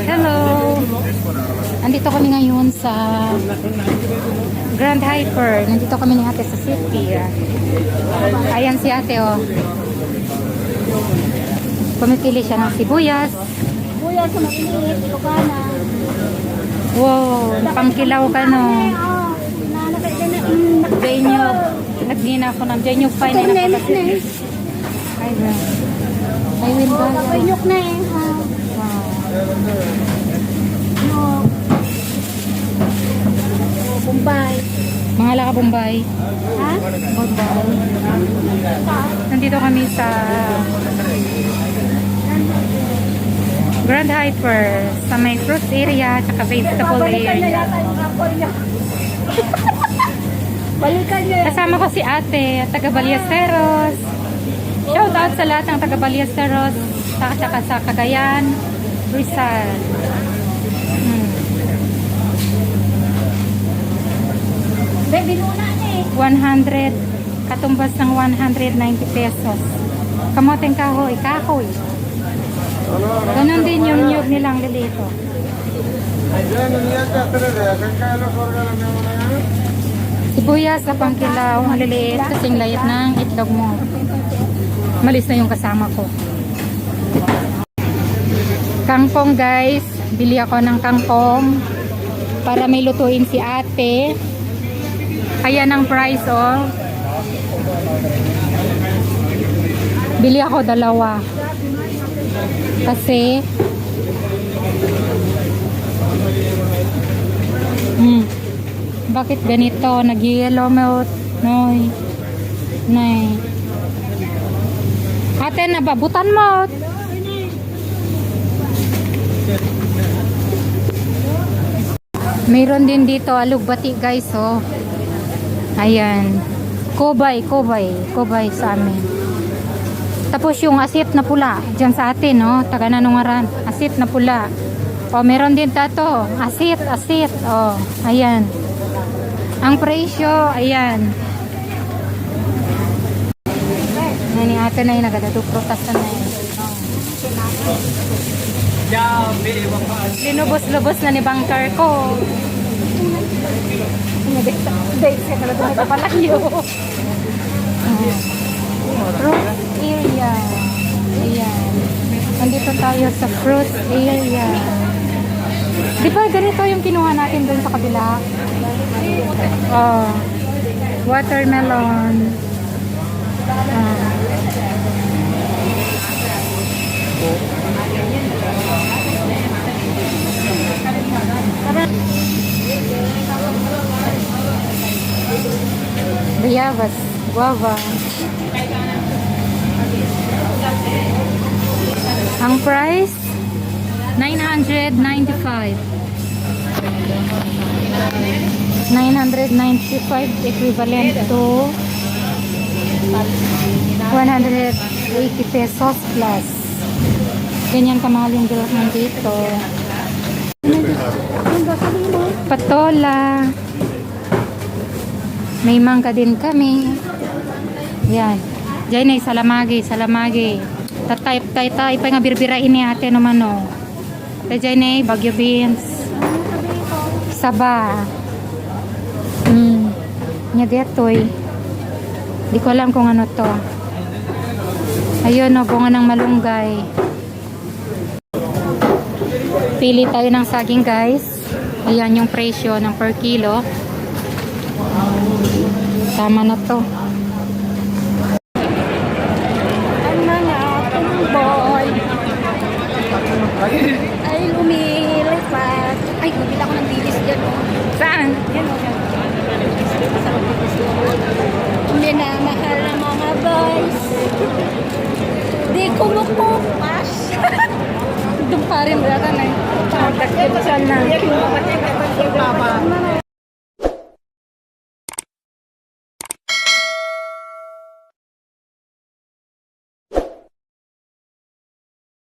Hello! Andito kami ngayon sa Grand Hyper. Nandito kami ni ate sa city. Ayan si ate, oh. Pumipili siya ng sibuyas. Sibuyas sa mainit, Ilocana. Wow, pangkilaw ka, no? Genyo. Nagdina ako ng Genyo fine na napakasip. Ay, window. Kapainyok na eh. Wow. Bombay. Mga laka Bombay. Ha? Bombay. Nandito kami sa Grand Hyper sa may fruits area at vegetable area. Balikan niya. Kasama ko si ate at taga Ballesteros. Shout out sa lahat ng taga Ballesteros at saka sa Cagayan, Rizal. Binuna niya eh. 100, katumbas ng 190 pesos. Kamoteng kahoy, kahoy. Ganon din yung nyug nilang lilito. Sibuyas sa pangkilaw, maliliit kasing layit ng itlog mo. Malis na yung kasama ko. Kangkong guys, bili ako ng kangkong para may lutuin si ate. Ayan ang price, oh. Bili ako dalawa. Kasi bakit ganito? Nag-yellow melt. Noy. Nay. Ate, nababutan mo. Mayroon din dito alugbati guys, oh. Ayan. Kobay sa amin. Tapos yung asit na pula, dyan sa atin, no? Taga Nanungaran. Asit na pula. O, meron din tato. Asit. O, ayan. Ang presyo, ayan. Nani ate na yung nagadaduprutas na yun. Linubos-lubos na ni bangker ko. Dahil siya talaga may kapalayo. Fruit area. Ayan. Nandito tayo sa fruit area. Di ba ganito yung kinuha natin doon sa kabila? Oh. Watermelon. Bayabas, guava. Ang price 995. 995 equivalent to 180 pesos plus. Ganyan kamahal yung bilog nandito. Patola. May mangga din kami. Yan. Diyan ay salamagi. Tatay pa nga birbira ini ate naman, no. Diyan ay bagyo beans. Saba. Nya detoy. Di ko alam kung ano to. Ayun, no, bunga ng malunggay. Pili tayo ng saging, guys. Ayan yung presyo ng per kilo. Tama na to. Ang mga tumboy ay lumilipat. Ay, bumili ako ng dilis dyan, oh. Saan? Yan, oh. Minamahal ng mga boys. Di kumukupas. Doon pa rin, wala ka na. Pagkakit siya na.